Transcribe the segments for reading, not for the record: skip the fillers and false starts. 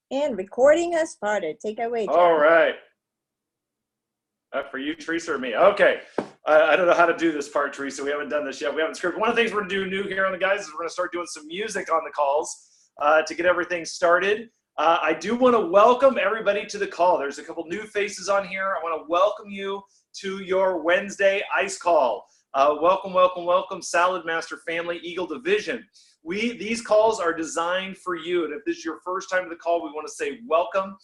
And recording has started. Take it away, Jeremy. All right. For you, Teresa, or me? Okay. I don't know how to do this part, Teresa. We haven't done this yet. We haven't scripted. One of the things we're going to do new here on the guys is we're going to start doing some music on the calls to get everything started. I do want to welcome everybody to the call. There's a couple new faces on here. I want to welcome you to your Wednesday Ice Call. Welcome, welcome, welcome, Salad Master family, Eagle Division. These calls are designed for you, and if this is your first time to the call, we want to say welcome.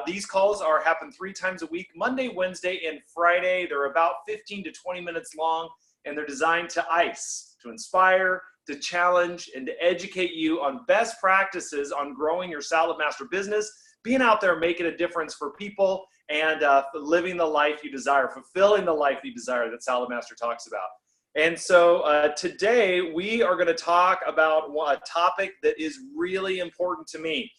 These calls happen 3 times a week, Monday, Wednesday, and Friday. They're about 15 to 20 minutes long, and they're designed to ice, to inspire, to challenge, and to educate you on best practices on growing your Salad Master business, being out there making a difference for people, and living the life you desire, fulfilling the life you desire that Salad Master talks about. And so today we are going to talk about a topic that is really important to me.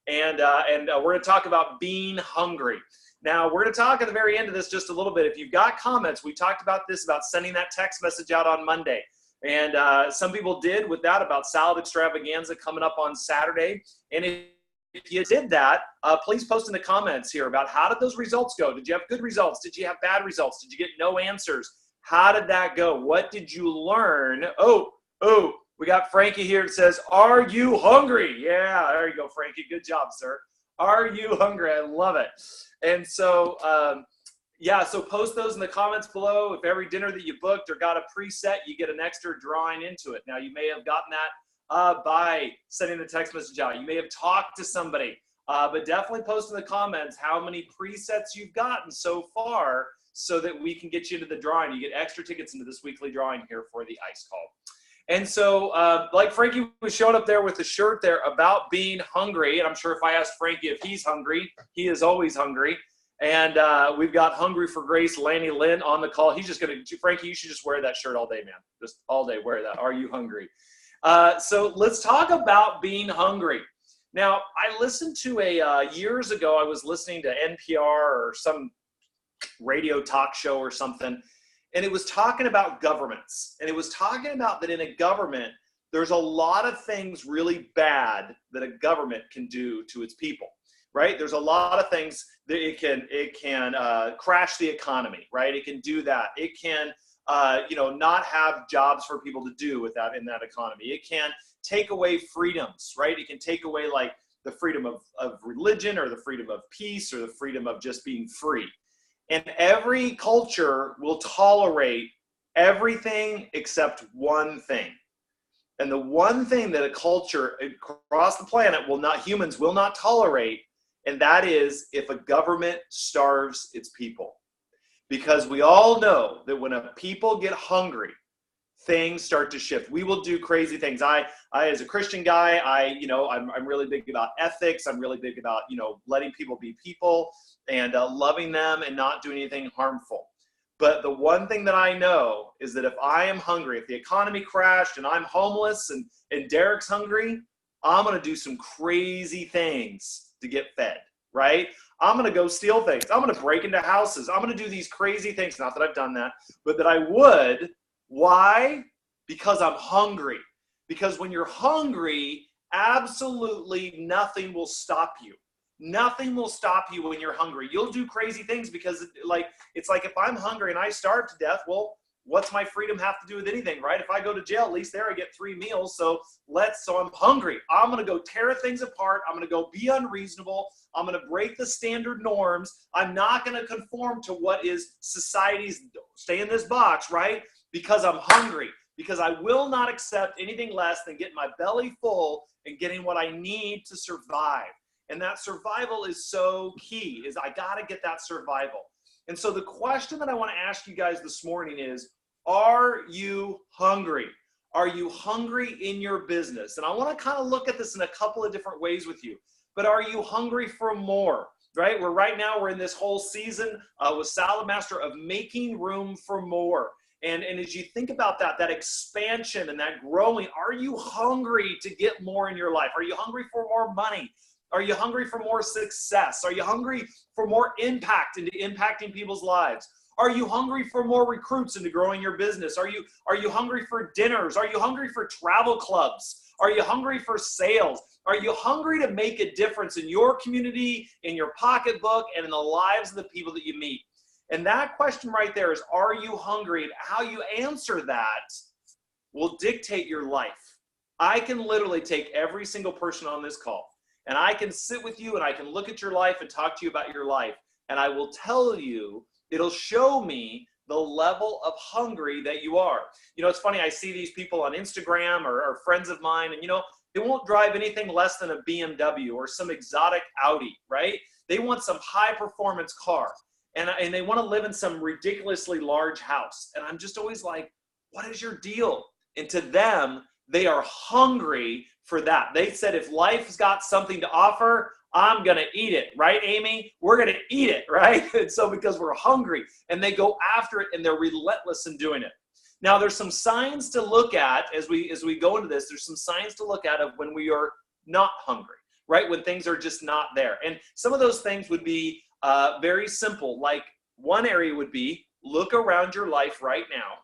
And we're going to talk about being hungry. Now, we're going to talk at the very end of this just a little bit. If you've got comments, we talked about this, about sending that text message out on Monday. And some people did with that about Salad Extravaganza coming up on Saturday. And if you did that, please post in the comments here about how did those results go? Did you have good results? Did you have bad results? Did you get no answers? How did that go? What did you learn? Oh, we got Frankie here that says, are you hungry? Yeah, there you go, Frankie. Good job, sir. Are you hungry? I love it. And so, yeah, so post those in the comments below. If every dinner that you booked or got a preset, you get an extra drawing into it. Now, you may have gotten that by sending the text message out. You may have talked to somebody, but definitely post in the comments how many presets you've gotten so far so that we can get you into the drawing. You get extra tickets into this weekly drawing here for the Ice Call. And so, like Frankie was showing up there with the shirt there about being hungry, and I'm sure if I asked Frankie if he's hungry, he is always hungry. And we've got Hungry for Grace, Lanny Lynn on the call. He's just going to, Frankie, you should just wear that shirt all day, man. Just all day, wear that. Are you hungry? So let's talk about being hungry. Now, I listened to years ago, I was listening to NPR or some radio talk show or something, and it was talking about governments. And it was talking about that in a government, there's a lot of things really bad that a government can do to its people, right? There's a lot of things that it can crash the economy, right? It can do that. It can, not have jobs for people to do in that economy. It can take away freedoms, right? It can take away like the freedom of religion or the freedom of peace or the freedom of just being free. And every culture will tolerate everything except one thing. And the one thing that a culture across the planet humans will not tolerate, and that is if a government starves its people. Because we all know that when a people get hungry, things start to shift. We will do crazy things. I as a Christian guy, I'm really big about ethics. I'm really big about, letting people be people and loving them and not doing anything harmful. But the one thing that I know is that if I am hungry, if the economy crashed and I'm homeless and Derek's hungry, I'm going to do some crazy things to get fed, right? I'm going to go steal things. I'm going to break into houses. I'm going to do these crazy things. Not that I've done that, but that I would. Why? Because I'm hungry. Because when you're hungry, absolutely nothing will stop you. Nothing will stop you when you're hungry. You'll do crazy things because it's like if I'm hungry and I starve to death, well, what's my freedom have to do with anything, right? If I go to jail, at least there I get 3 meals. So I'm hungry. I'm going to go tear things apart. I'm going to go be unreasonable. I'm going to break the standard norms. I'm not going to conform to what is society's stay in this box, right? Because I'm hungry. Because I will not accept anything less than getting my belly full and getting what I need to survive. And that survival is so key, is I got to get that survival. And so the question that I want to ask you guys this morning is, are you hungry? Are you hungry in your business? And I want to kind of look at this in a couple of different ways with you. But are you hungry for more? Right? Right now we're in this whole season with Salad Master of making room for more. And as you think about that expansion and that growing, are you hungry to get more in your life? Are you hungry for more money? Are you hungry for more success? Are you hungry for more impact into impacting people's lives? Are you hungry for more recruits into growing your business? Are you hungry for dinners? Are you hungry for travel clubs? Are you hungry for sales? Are you hungry to make a difference in your community, in your pocketbook, and in the lives of the people that you meet? And that question right there is, are you hungry? And how you answer that will dictate your life. I can literally take every single person on this call, and I can sit with you and I can look at your life and talk to you about your life. And I will tell you, it'll show me the level of hungry that you are. You know, it's funny, I see these people on Instagram or friends of mine, and they won't drive anything less than a BMW or some exotic Audi, right? They want some high performance car, and they want to live in some ridiculously large house. And I'm just always like, what is your deal? And to them, they are hungry for that. They said, if life's got something to offer, I'm going to eat it, right, Amy? We're going to eat it, right? And so because we're hungry, and they go after it, and they're relentless in doing it. Now, there's some signs to look at as we go into this. There's some signs to look at of when we are not hungry, right? When things are just not there. And some of those things would be very simple. Like one area would be, look around your life right now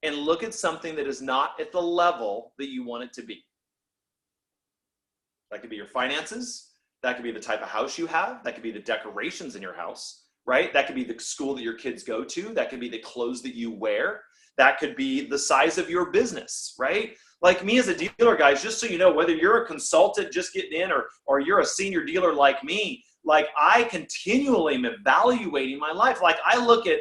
and look at something that is not at the level that you want it to be. That could be your finances. That could be the type of house you have. That could be the decorations in your house, right? That could be the school that your kids go to. That could be the clothes that you wear. That could be the size of your business, right? Like me as a dealer, guys, just so you know, whether you're a consultant just getting in or you're a senior dealer like me, like I continually am evaluating my life. Like I look at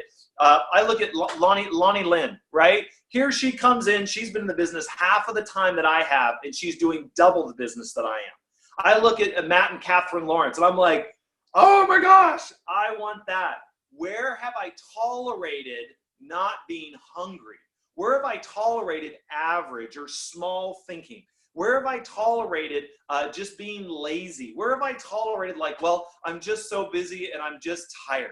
Lonnie Lynn, right? Here she comes in. She's been in the business half of the time that I have, and she's doing double the business that I am. I look at Matt and Catherine Lawrence, and I'm like, oh my gosh, I want that. Where have I tolerated not being hungry? Where have I tolerated average or small thinking? Where have I tolerated just being lazy? Where have I tolerated like, well, I'm just so busy and I'm just tired?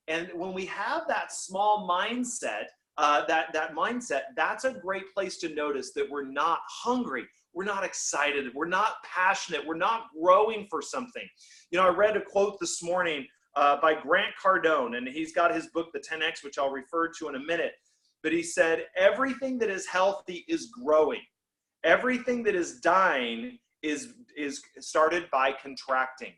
And when we have that small mindset, that mindset, that's a great place to notice that we're not hungry. We're not excited. We're not passionate. We're not growing for something. You know, I read a quote this morning by Grant Cardone, and he's got his book, The 10X, which I'll refer to in a minute. But he said, everything that is healthy is growing. Everything that is dying is started by contracting.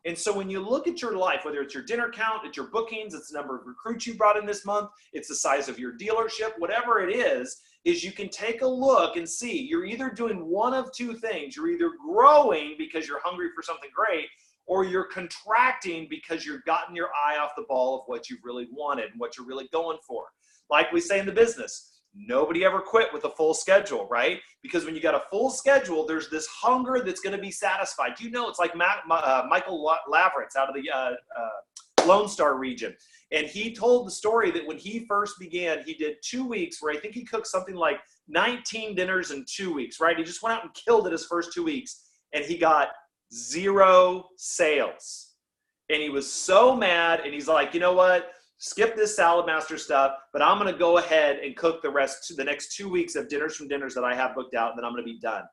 And so when you look at your life, whether it's your dinner count, it's your bookings, it's the number of recruits you brought in this month, it's the size of your dealership, whatever it is you can take a look and see you're either doing one of two things. You're either growing because you're hungry for something great, or you're contracting because you've gotten your eye off the ball of what you really wanted and what you're really going for. Like we say in the business, nobody ever quit with a full schedule, right? Because when you got a full schedule, there's this hunger that's going to be satisfied. You know, it's like Michael Lavritz out of the Lone Star region. And he told the story that when he first began, he did 2 weeks where I think he cooked something like 19 dinners in 2 weeks, right? He just went out and killed it his first 2 weeks, and he got 0 sales. And he was so mad, and he's like, you know what? Skip this Salad Master stuff, but I'm going to go ahead and cook the next 2 weeks of dinners from dinners that I have booked out, and then I'm going to be done.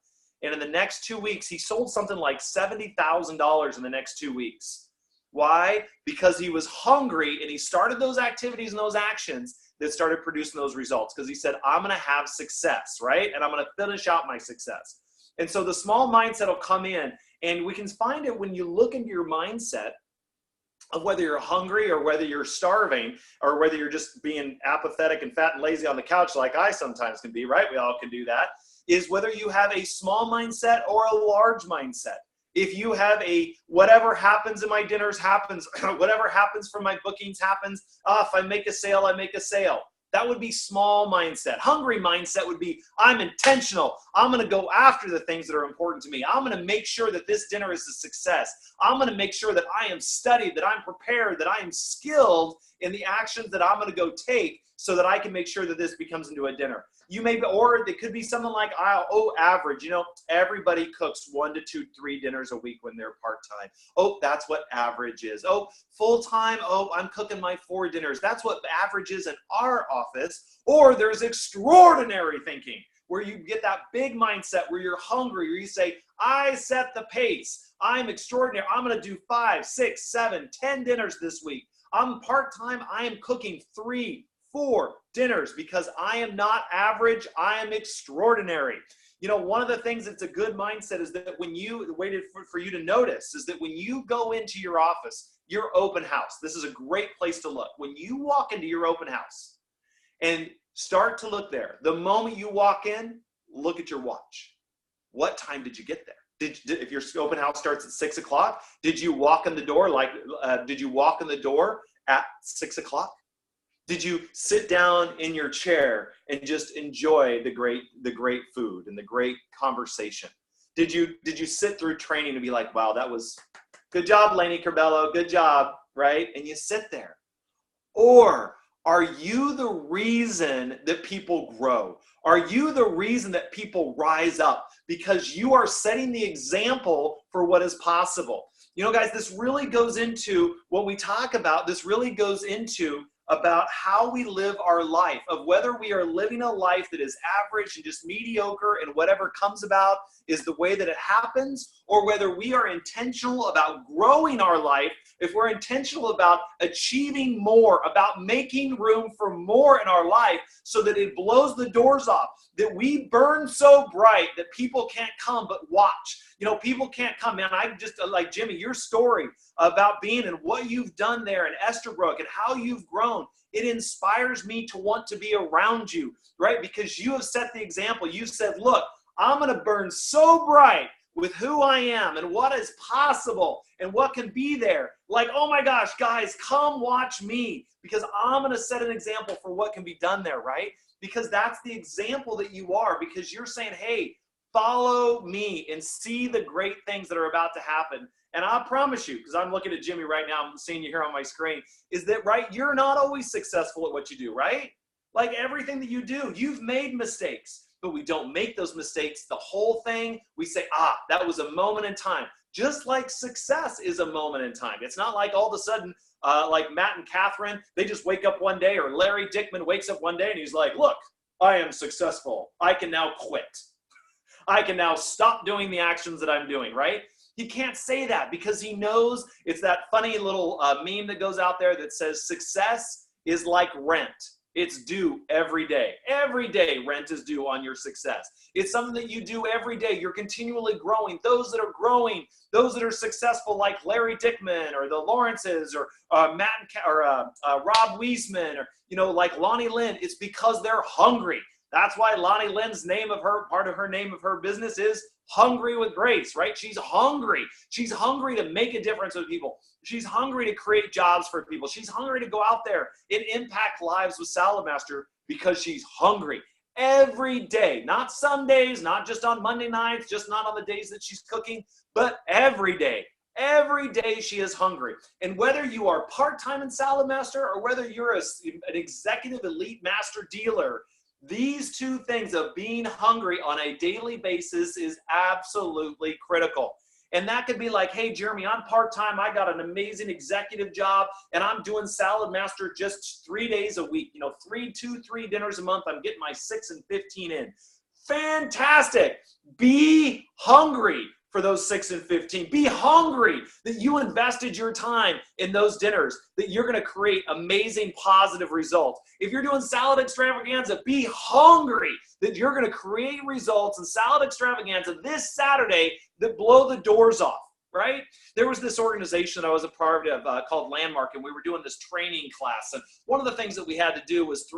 And in the next 2 weeks, he sold something like $70,000 in the next 2 weeks. Why? Because he was hungry, and he started those activities and those actions that started producing those results. Because he said, I'm going to have success, right? And I'm going to finish out my success. And so the small mindset will come in, and we can find it when you look into your mindset of whether you're hungry or whether you're starving or whether you're just being apathetic and fat and lazy on the couch like I sometimes can be, right? We all can do that, is whether you have a small mindset or a large mindset. If you have a whatever happens in my dinners happens, whatever happens from my bookings happens, if I make a sale, I make a sale. That would be small mindset. Hungry mindset would be, I'm intentional. I'm going to go after the things that are important to me. I'm going to make sure that this dinner is a success. I'm going to make sure that I am studied, that I'm prepared, that I am skilled in the actions that I'm going to go take so that I can make sure that this becomes into a dinner. You may be, or it could be something like, average. You know, everybody cooks 1 to 2, 3 dinners a week when they're part-time. Oh, that's what average is. Oh, full-time. Oh, I'm cooking my 4 dinners. That's what average is in our office. Or there's extraordinary thinking, where you get that big mindset where you're hungry, where you say, I set the pace. I'm extraordinary. I'm going to do 5, 6, 7, 10 dinners this week. I'm part-time. I am cooking 3, 4 dinners because I am not average. I am extraordinary. You know, one of the things that's a good mindset is that when you, the way for you to notice is that when you go into your office, your open house, this is a great place to look. When you walk into your open house and start to look there, the moment you walk in, look at your watch. What time did you get there? If your open house starts at 6 o'clock, did you walk in the door at 6 o'clock? Did you sit down in your chair and just enjoy the great food and the great conversation? Did you sit through training and be like, wow, that was good job, Lainey Corbello, good job, right? And you sit there. Or are you the reason that people grow? Are you the reason that people rise up? Because you are setting the example for what is possible. You know, guys, this really goes into what we talk about. This really goes into about how we live our life, of whether we are living a life that is average and just mediocre and whatever comes about is the way that it happens, or whether we are intentional about growing our life, if we're intentional about achieving more, about making room for more in our life so that it blows the doors off, that we burn so bright that people can't come but watch. You know, people can't come, man. I just, like Jimmy, your story about being and what you've done there in Estabrook and how you've grown, it inspires me to want to be around you, right? Because you have set the example. You said, look, I'm going to burn so bright with who I am and what is possible and what can be there. Like, oh my gosh, guys, come watch me, because I'm going to set an example for what can be done there, right? Because that's the example that you are, because you're saying, hey, follow me and see the great things that are about to happen. And I promise you, because I'm looking at Jimmy right now, I'm seeing you here on my screen, is that, right, you're not always successful at what you do, right? Like everything that you do, you've made mistakes, but we don't make those mistakes the whole thing. We say, that was a moment in time. Just like success is a moment in time. It's not like all of a sudden, like Matt and Catherine, they just wake up one day, or Larry Dickman wakes up one day and he's like, look, I am successful. I can now quit. I can now stop doing the actions that I'm doing, right? He can't say that because he knows it's that funny little meme that goes out there that says success is like rent. It's due every day. Every day rent is due on your success. It's something that you do every day. You're continually growing. Those that are growing, those that are successful like Larry Dickman or the Lawrences or Matt or Rob Wiesman or, you know, like Lonnie Lynn, it's because they're hungry. That's why Lonnie Lynn's part of her name of her business is Hungry with Grace, right? She's hungry. She's hungry to make a difference with people. She's hungry to create jobs for people. She's hungry to go out there and impact lives with Salad Master because she's hungry every day, not some days, not just on Monday nights, just not on the days that she's cooking, but every day. Every day she is hungry. And whether you are part-time in Salad Master or whether you're an executive elite master dealer, these two things of being hungry on a daily basis is absolutely critical. And that could be like, hey, Jeremy, I'm part-time. I got an amazing executive job, and I'm doing Salad Master just 3 days a week. You know, 3 dinners a month. I'm getting my 6 and 15 in. Fantastic. Be hungry for those 6 and 15. Be hungry that you invested your time in those dinners, that you're going to create amazing positive results. If you're doing Salad Extravaganza, be hungry that you're going to create results in Salad Extravaganza this Saturday that blow the doors off, right? There was this organization that I was a part of called Landmark, and we were doing this training class. And one of the things that we had to do was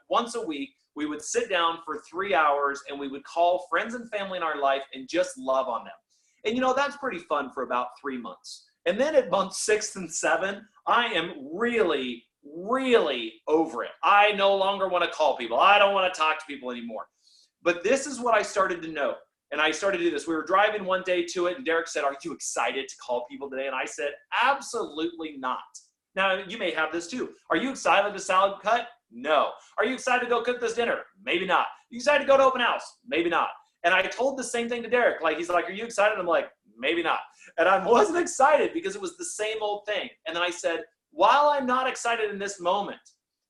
once a week, we would sit down for 3 hours and we would call friends and family in our life and just love on them. And you know, that's pretty fun for about 3 months. And then at month 6 and 7, I am really, really over it. I no longer want to call people. I don't want to talk to people anymore. But this is what I started to know. And I started to do this. We were driving one day to it and Derek said, are you excited to call people today? And I said, absolutely not. Now, you may have this too. Are you excited to salad cut? No. Are you excited to go cook this dinner? Maybe not. You excited to go to open house? Maybe not. And I told the same thing to Derek. Like, he's like, are you excited? I'm like, maybe not. And I wasn't excited because it was the same old thing. And then I said, while I'm not excited in this moment,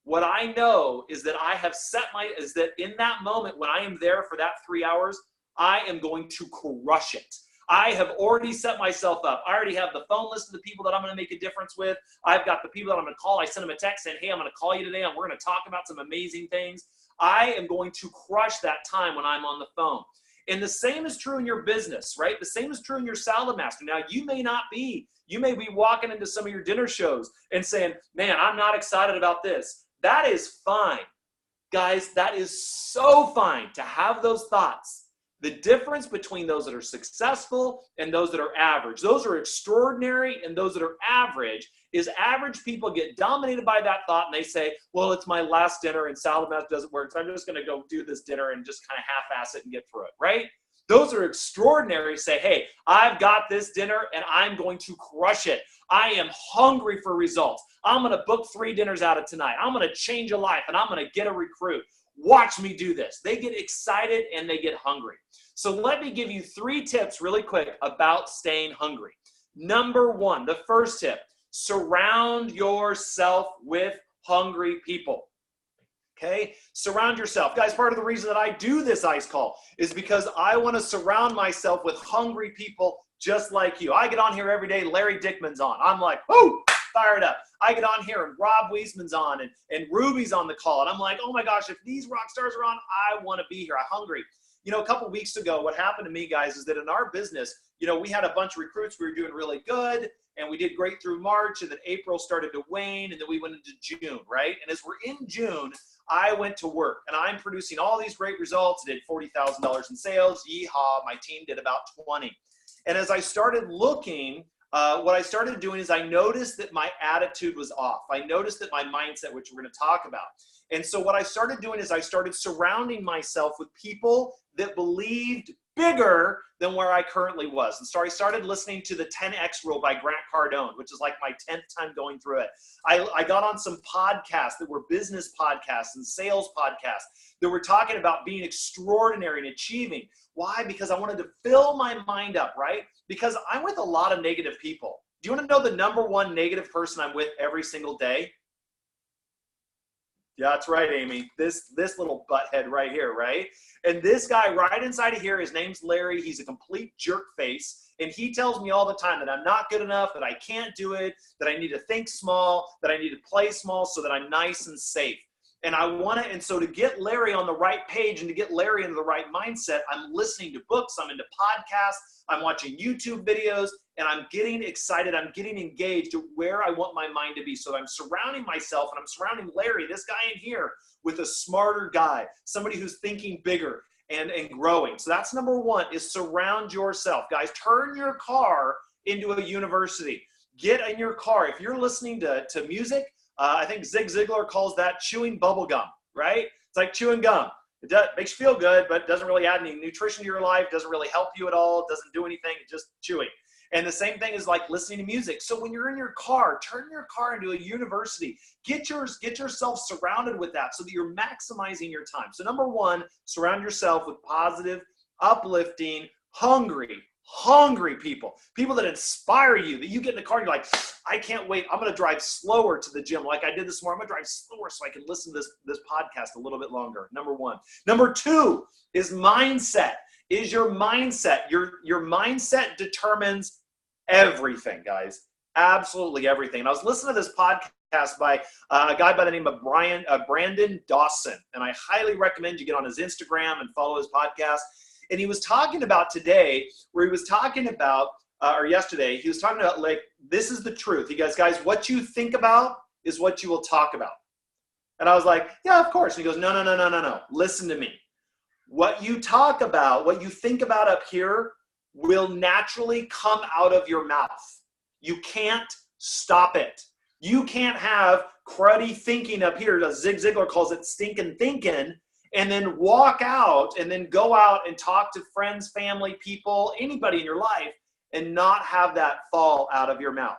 what I know is that I have is that in that moment when I am there for that 3 hours, I am going to crush it. I have already set myself up. I already have the phone list of the people that I'm going to make a difference with. I've got the people that I'm going to call. I send them a text saying, hey, I'm going to call you today and we're going to talk about some amazing things. I am going to crush that time when I'm on the phone. And the same is true in your business, right? The same is true in your Salad Master. Now, you may be walking into some of your dinner shows and saying, man, I'm not excited about this. That is fine. Guys, that is so fine to have those thoughts. The difference between those that are successful and those that are average, those are extraordinary and those that are average, is average people get dominated by that thought and they say, well, it's my last dinner and Salad Master doesn't work, so I'm just going to go do this dinner and just kind of half-ass it and get through it, right? Those are extraordinary. Say, hey, I've got this dinner and I'm going to crush it. I am hungry for results. I'm going to book 3 dinners out of tonight. I'm going to change a life and I'm going to get a recruit. Watch me do this. They get excited and they get hungry. So let me give you 3 tips really quick about staying hungry. Number 1, the first tip, surround yourself with hungry people. Okay, surround yourself. Guys, part of the reason that I do this ice call is because I want to surround myself with hungry people just like you. I get on here every day, Larry Dickman's on. I'm like, whoo, fired up. I get on here and Rob Wiesman's on and Ruby's on the call. And I'm like, oh my gosh, if these rock stars are on, I want to be here. I'm hungry. You know, a couple weeks ago, what happened to me, guys, is that in our business, you know, we had a bunch of recruits. We were doing really good. And we did great through March. And then April started to wane. And then we went into June, right? And as we're in June, I went to work and I'm producing all these great results. I did $40,000 in sales. Yeehaw, my team did about 20. And as I started looking, what I started doing is I noticed that my attitude was off. I noticed that my mindset, which we're going to talk about. And so what I started doing is I started surrounding myself with people that believed bigger than where I currently was. And so I started listening to the 10X Rule by Grant Cardone, which is like my 10th time going through it. I got on some podcasts that were business podcasts and sales podcasts that were talking about being extraordinary and achieving. Why? Because I wanted to fill my mind up, right? Because I'm with a lot of negative people. Do you want to know the number 1 negative person I'm with every single day? Yeah, that's right, Amy. This little butthead right here, right? And this guy right inside of here, his name's Larry. He's a complete jerk face. And he tells me all the time that I'm not good enough, that I can't do it, that I need to think small, that I need to play small so that I'm nice and safe. And so to get Larry on the right page and to get Larry into the right mindset, I'm listening to books, I'm into podcasts, I'm watching YouTube videos, and I'm getting excited, I'm getting engaged to where I want my mind to be. So I'm surrounding myself and I'm surrounding Larry, this guy in here, with a smarter guy, somebody who's thinking bigger and growing. So that's number 1, is surround yourself. Guys, turn your car into a university. Get in your car. If you're listening to music, I think Zig Ziglar calls that chewing bubble gum, right? It's like chewing gum. It makes you feel good, but it doesn't really add any nutrition to your life, doesn't really help you at all, it doesn't do anything, it's just chewing. And the same thing is like listening to music. So when you're in your car, turn your car into a university. Get yourself surrounded with that so that you're maximizing your time. So number 1, surround yourself with positive, uplifting, hungry people that inspire you, that you get in the car and you're like, I can't wait. I'm going to drive slower to the gym like I did this morning. I'm going to drive slower so I can listen to this podcast a little bit longer. Number 1. Number 2 is mindset. Is your mindset. Your mindset determines everything, guys. Absolutely everything. And I was listening to this podcast by a guy by the name of Brandon Dawson. And I highly recommend you get on his Instagram and follow his podcast. And he was talking about today, where he was talking about, or yesterday, he was talking about, like, this is the truth. He goes, guys, what you think about is what you will talk about. And I was like, yeah, of course. And he goes, no. Listen to me. What you talk about, what you think about up here will naturally come out of your mouth. You can't stop it. You can't have cruddy thinking up here, as Zig Ziglar calls it, stinking thinking, and then walk out and then go out and talk to friends, family, people, anybody in your life, and not have that fall out of your mouth.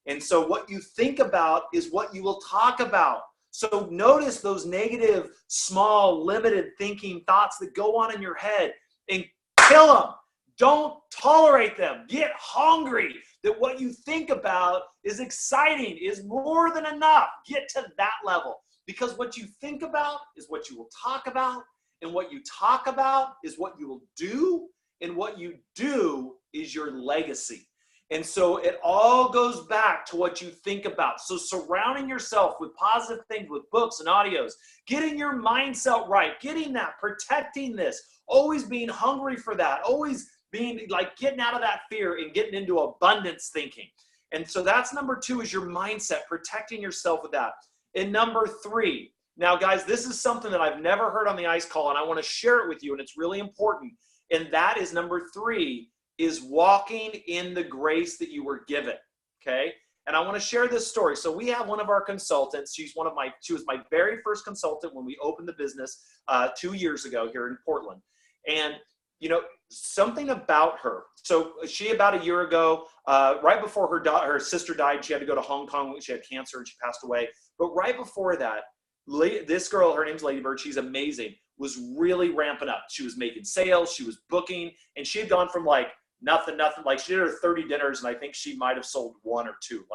And so what you think about is what you will talk about. So notice those negative, small, limited thinking thoughts that go on in your head and kill them. Don't tolerate them. Get hungry that what you think about is exciting, is more than enough. Get to that level. Because what you think about is what you will talk about, and what you talk about is what you will do, and what you do is your legacy. And so it all goes back to what you think about. So surrounding yourself with positive things, with books and audios, getting your mindset right, getting that, protecting this, always being hungry for that, always being like getting out of that fear and getting into abundance thinking. And so that's number 2 is your mindset, protecting yourself with that. And number 3, now guys, this is something that I've never heard on the ICE call, and I want to share it with you, and it's really important. And that is number 3 is walking in the grace that you were given, okay? And I want to share this story. So we have one of our consultants. She was my very first consultant when we opened the business 2 years ago here in Portland. And, you know, something about her. So she, about a year ago, right before her sister died, she had to go to Hong Kong. She had cancer and she passed away. But right before that, this girl, her name's Lady Bird, she's amazing, was really ramping up. She was making sales, she was booking, and she had gone from like nothing, like she did her 30 dinners, and I think she might have sold 1 or 2,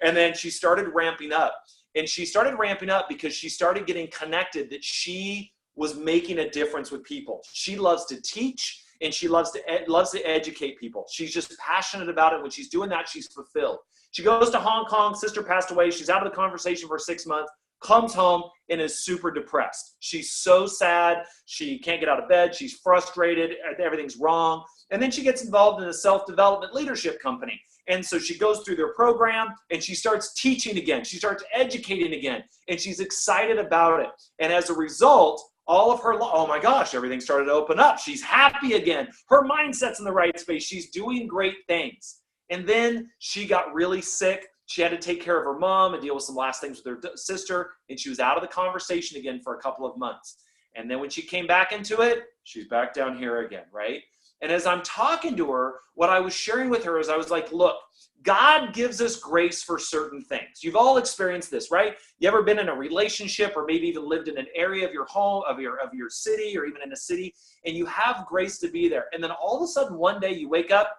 and then she started ramping up. And she started ramping up because she started getting connected that she was making a difference with people. She loves to teach, and she loves to educate people. She's just passionate about it. When she's doing that, she's fulfilled. She goes to Hong Kong, sister passed away, she's out of the conversation for 6 months, comes home and is super depressed. She's so sad. She can't get out of bed. She's frustrated. Everything's wrong. And then she gets involved in a self-development leadership company. And so she goes through their program and she starts teaching again. She starts educating again. And she's excited about it. And as a result, all of her, oh my gosh, everything started to open up. She's happy again. Her mindset's in the right space. She's doing great things. And then she got really sick. She had to take care of her mom and deal with some last things with her sister, and she was out of the conversation again for a couple of months. And then when she came back into it, she's back down here again, right? And as I'm talking to her, what I was sharing with her is I was like, look, God gives us grace for certain things. You've all experienced this, right? You ever been in a relationship or maybe even lived in an area of your home, of your city, or even in a city, and you have grace to be there. And then all of a sudden one day you wake up,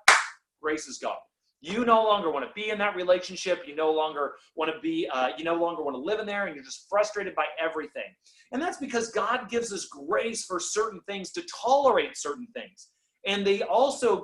grace is gone. You no longer want to be in that relationship. You no longer want to be, you no longer want to live in there, and you're just frustrated by everything. And that's because God gives us grace for certain things to tolerate certain things. And they also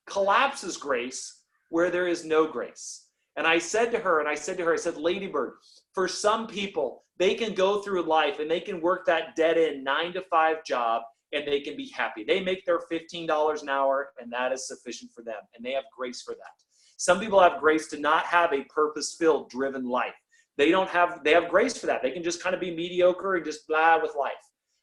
collapses grace where there is no grace. And I said to her, I said, Lady Bird, for some people, they can go through life and they can work that dead-end 9-to-5 job and they can be happy. They make their $15 an hour, and that is sufficient for them, and they have grace for that. Some people have grace to not have a purpose-filled, driven life. They have grace for that. They can just kind of be mediocre and just blah with life.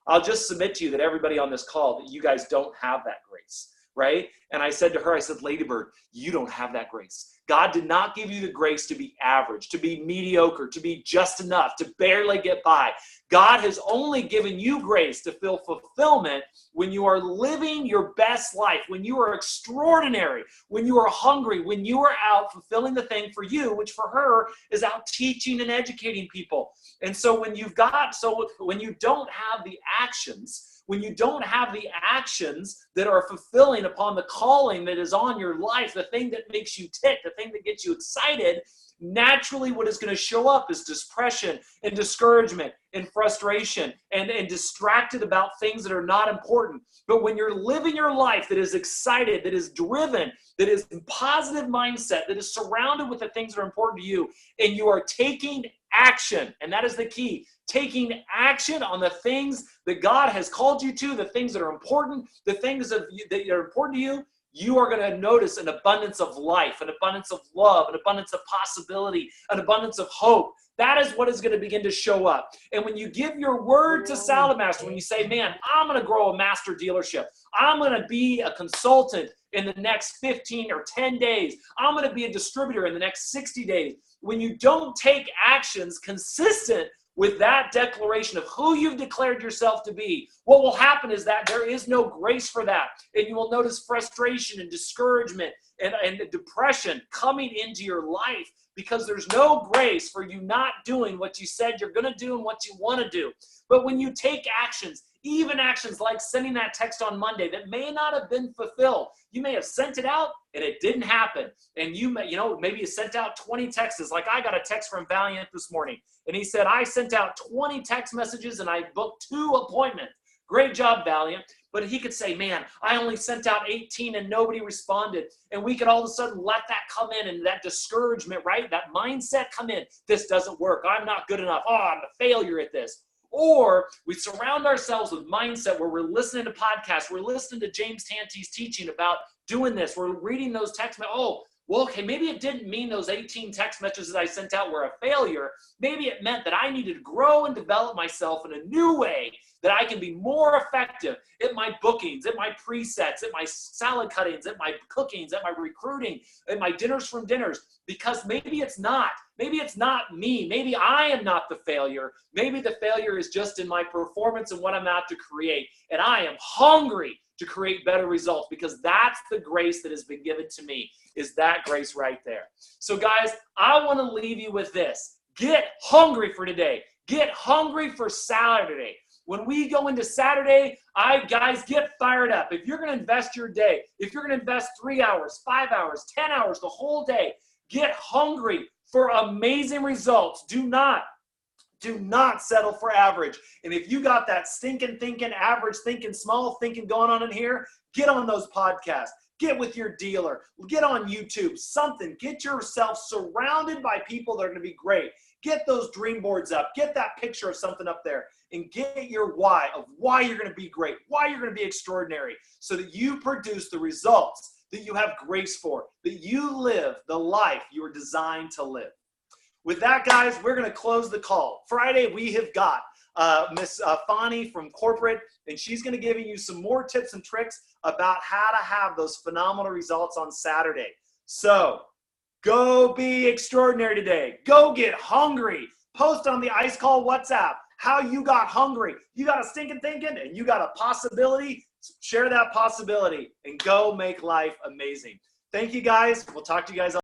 I'll just submit to you that everybody on this call, that you guys don't have that grace, right? And I said to her, I said, Lady Bird, you don't have that grace. God did not give you the grace to be average, to be mediocre, to be just enough, to barely get by. God has only given you grace to feel fulfillment when you are living your best life, when you are extraordinary, when you are hungry, when you are out fulfilling the thing for you, which for her is out teaching and educating people. And so when you don't have the actions, when you don't have the actions that are fulfilling upon the calling that is on your life, the thing that makes you tick, the thing that gets you excited, naturally what is going to show up is depression and discouragement and frustration and distracted about things that are not important. But when you're living your life that is excited, that is driven, that is in positive mindset, that is surrounded with the things that are important to you, and you are taking action, and that is the key, taking action on the things that God has called you to, the things that are important, the things that are important to you, you are going to notice an abundance of life, an abundance of love, an abundance of possibility, an abundance of hope. That is what is going to begin to show up. And when you give your word to Salamaster, when you say, man, I'm going to grow a master dealership, I'm going to be a consultant in the next 15 or 10 days, I'm going to be a distributor in the next 60 days. When you don't take actions consistent with that declaration of who you've declared yourself to be, what will happen is that there is no grace for that. And you will notice frustration and discouragement and depression coming into your life because there's no grace for you not doing what you said you're going to do and what you want to do. But when you take actions, even actions like sending that text on Monday that may not have been fulfilled. You may have sent it out and it didn't happen. And maybe you sent out 20 texts. Like I got a text from Valiant this morning and he said, I sent out 20 text messages and I booked 2 appointments. Great job, Valiant. But he could say, man, I only sent out 18 and nobody responded. And we could all of a sudden let that come in, and that discouragement, right? That mindset come in. This doesn't work. I'm not good enough. Oh, I'm a failure at this. Or we surround ourselves with mindset where we're listening to podcasts. We're listening to James Tanti's teaching about doing this. We're reading those text messages. Oh, well, okay, maybe it didn't mean those 18 text messages I sent out were a failure. Maybe it meant that I needed to grow and develop myself in a new way that I can be more effective at my bookings, at my presets, at my salad cuttings, at my cookings, at my recruiting, at my dinners from dinners, because maybe it's not. Maybe it's not me. Maybe I am not the failure. Maybe the failure is just in my performance and what I'm out to create. And I am hungry to create better results, because that's the grace that has been given to me, is that grace right there. So guys, I want to leave you with this. Get hungry for today. Get hungry for Saturday. When we go into Saturday, guys, get fired up. If you're going to invest your day, if you're going to invest 3 hours, 5 hours, 10 hours, the whole day, get hungry for amazing results. Do not settle for average. And if you got that stinking thinking, average thinking, small thinking going on in here, get on those podcasts. Get with your dealer. Get on YouTube. Something. Get yourself surrounded by people that are going to be great. Get those dream boards up. Get that picture of something up there. And get your why of why you're going to be great, why you're going to be extraordinary, so that you produce the results that you have grace for, that you live the life you were designed to live. With that, guys, we're going to close the call. Friday, we have got Miss Fani from corporate, and she's going to give you some more tips and tricks about how to have those phenomenal results on Saturday. So go be extraordinary today. Go get hungry. Post on the Ice Call WhatsApp how you got hungry. You got a stinking thinking, and you got a possibility. Share that possibility and go make life amazing. Thank you, guys. We'll talk to you guys.